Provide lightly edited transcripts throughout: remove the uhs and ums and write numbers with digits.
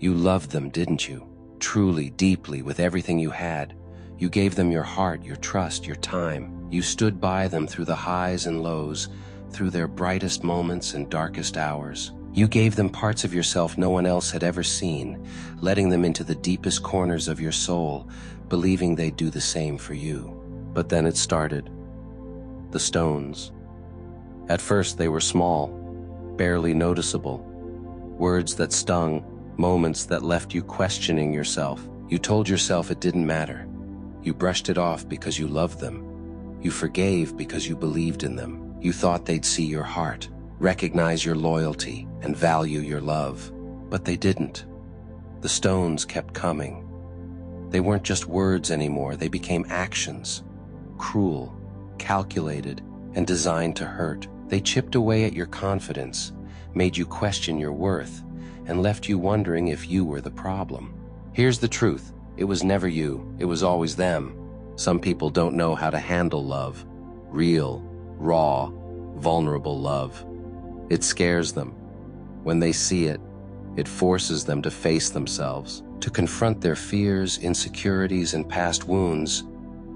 You loved them, didn't you? Truly, deeply, with everything you had. You gave them your heart, your trust, your time. You stood by them through the highs and lows, through their brightest moments and darkest hours. You gave them parts of yourself no one else had ever seen, letting them into the deepest corners of your soul, believing they'd do the same for you. But then it started. The stones. At first they were small, barely noticeable. Words that stung, moments that left you questioning yourself. You told yourself it didn't matter. You brushed it off because you loved them. You forgave because you believed in them. You thought they'd see your heart, recognize your loyalty, and value your love. But they didn't. The stones kept coming. They weren't just words anymore, they became actions. Cruel, calculated, and designed to hurt. They chipped away at your confidence, made you question your worth, and left you wondering if you were the problem. Here's the truth. It was never you. It was always them. Some people don't know how to handle love. Real, raw, vulnerable love. It scares them. When they see it, it forces them to face themselves, to confront their fears, insecurities, and past wounds.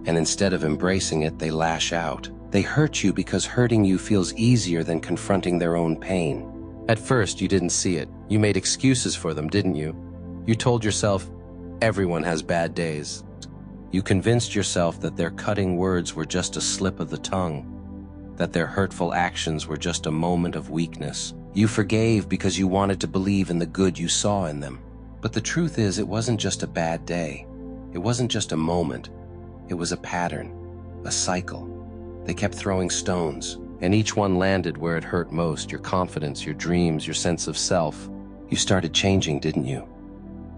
And instead of embracing it, they lash out. They hurt you because hurting you feels easier than confronting their own pain. At first, you didn't see it. You made excuses for them, didn't you? You told yourself, everyone has bad days. You convinced yourself that their cutting words were just a slip of the tongue, that their hurtful actions were just a moment of weakness. You forgave because you wanted to believe in the good you saw in them. But the truth is, it wasn't just a bad day. It wasn't just a moment. It was a pattern, a cycle. They kept throwing stones, and each one landed where it hurt most, your confidence, your dreams, your sense of self. You started changing, didn't you?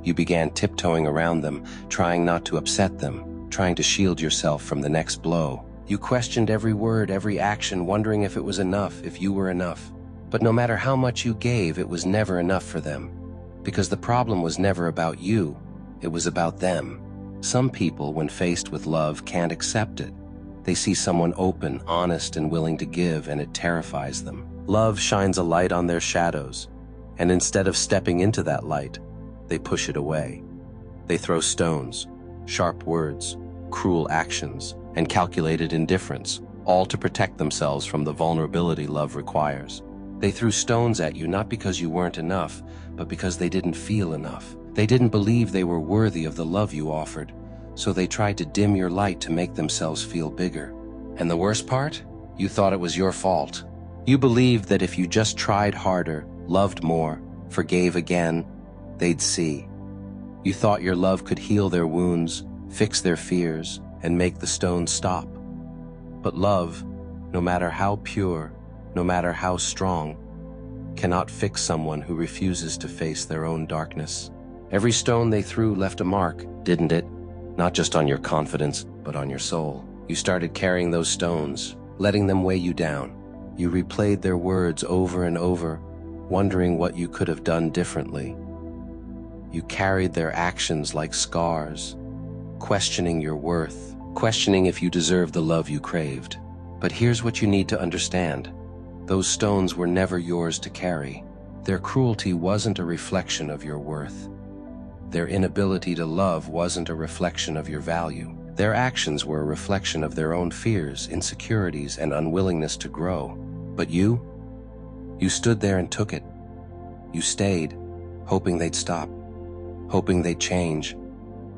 You began tiptoeing around them, trying not to upset them, trying to shield yourself from the next blow. You questioned every word, every action, wondering if it was enough, if you were enough. But no matter how much you gave, it was never enough for them. Because the problem was never about you, it was about them. Some people, when faced with love, can't accept it. They see someone open, honest, and willing to give, and it terrifies them. Love shines a light on their shadows, and instead of stepping into that light, they push it away. They throw stones, sharp words, cruel actions, and calculated indifference, all to protect themselves from the vulnerability love requires. They threw stones at you not because you weren't enough, but because they didn't feel enough. They didn't believe they were worthy of the love you offered, so they tried to dim your light to make themselves feel bigger. And the worst part? You thought it was your fault. You believed that if you just tried harder, loved more, forgave again, they'd see. You thought your love could heal their wounds, fix their fears, and make the stones stop. But love, no matter how pure, no matter how strong, cannot fix someone who refuses to face their own darkness. Every stone they threw left a mark, didn't it? Not just on your confidence, but on your soul. You started carrying those stones, letting them weigh you down. You replayed their words over and over, wondering what you could have done differently. You carried their actions like scars, questioning your worth, questioning if you deserved the love you craved. But here's what you need to understand. Those stones were never yours to carry. Their cruelty wasn't a reflection of your worth. Their inability to love wasn't a reflection of your value. Their actions were a reflection of their own fears, insecurities, and unwillingness to grow. But you stood there and took it. You stayed, hoping they'd stop, hoping they'd change,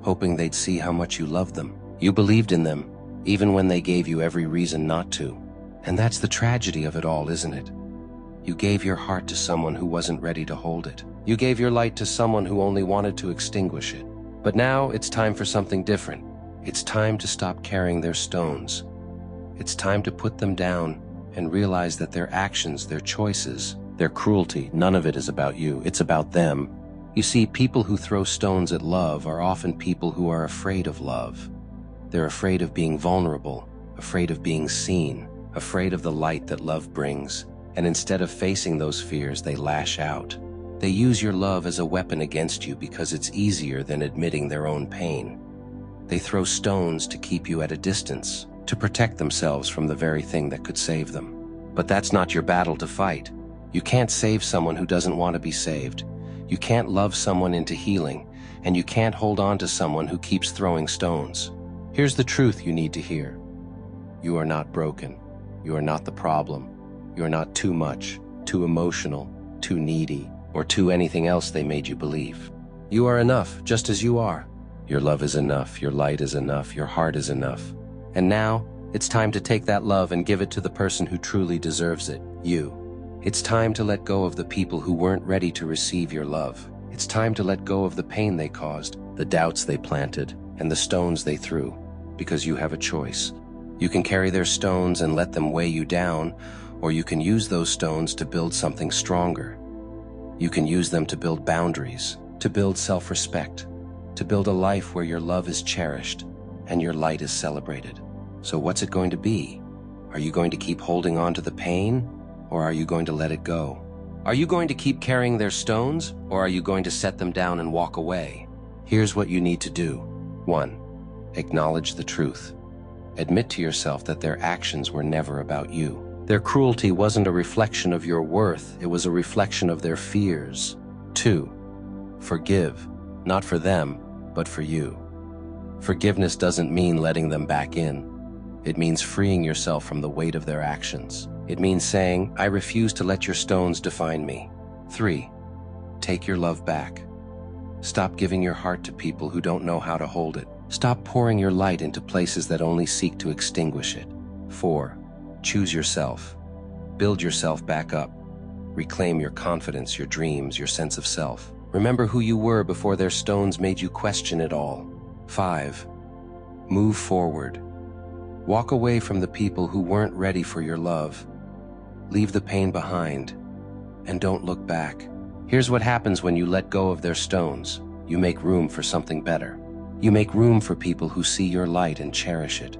hoping they'd see how much you loved them. You believed in them, even when they gave you every reason not to. And that's the tragedy of it all, isn't it? You gave your heart to someone who wasn't ready to hold it. You gave your light to someone who only wanted to extinguish it. But now it's time for something different. It's time to stop carrying their stones. It's time to put them down and realize that their actions, their choices, their cruelty, none of it is about you. It's about them. You see, people who throw stones at love are often people who are afraid of love. They're afraid of being vulnerable, afraid of being seen, afraid of the light that love brings. And instead of facing those fears, they lash out. They use your love as a weapon against you because it's easier than admitting their own pain. They throw stones to keep you at a distance, to protect themselves from the very thing that could save them. But that's not your battle to fight. You can't save someone who doesn't want to be saved. You can't love someone into healing, and you can't hold on to someone who keeps throwing stones. Here's the truth you need to hear. You are not broken. You are not the problem. You are not too much, too emotional, too needy, or too anything else they made you believe. You are enough, just as you are. Your love is enough, your light is enough, your heart is enough. And now, it's time to take that love and give it to the person who truly deserves it, you. It's time to let go of the people who weren't ready to receive your love. It's time to let go of the pain they caused, the doubts they planted, and the stones they threw, because you have a choice. You can carry their stones and let them weigh you down, or you can use those stones to build something stronger. You can use them to build boundaries, to build self-respect, to build a life where your love is cherished and your light is celebrated. So what's it going to be? Are you going to keep holding on to the pain, or are you going to let it go? Are you going to keep carrying their stones, or are you going to set them down and walk away? Here's what you need to do. 1. Acknowledge the truth. Admit to yourself that their actions were never about you. Their cruelty wasn't a reflection of your worth, it was a reflection of their fears. 2. Forgive, not for them, but for you. Forgiveness doesn't mean letting them back in. It means freeing yourself from the weight of their actions. It means saying, I refuse to let your stones define me. 3. Take your love back. Stop giving your heart to people who don't know how to hold it. Stop pouring your light into places that only seek to extinguish it. 4. Choose yourself. Build yourself back up. Reclaim your confidence, your dreams, your sense of self. Remember who you were before their stones made you question it all. 5. Move forward. Walk away from the people who weren't ready for your love. Leave the pain behind, and don't look back. Here's what happens when you let go of their stones. You make room for something better. You make room for people who see your light and cherish it.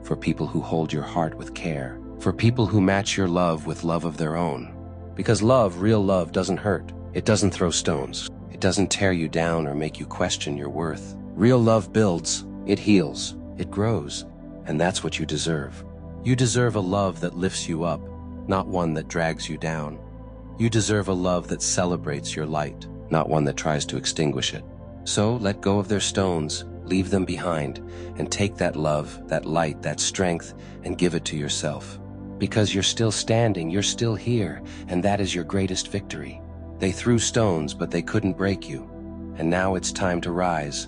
For people who hold your heart with care. For people who match your love with love of their own. Because love, real love, doesn't hurt. It doesn't throw stones. It doesn't tear you down or make you question your worth. Real love builds, it heals, it grows, and that's what you deserve. You deserve a love that lifts you up, not one that drags you down. You deserve a love that celebrates your light, not one that tries to extinguish it. So let go of their stones, leave them behind, and take that love, that light, that strength, and give it to yourself. Because you're still standing, you're still here, and that is your greatest victory. They threw stones, but they couldn't break you. And now it's time to rise,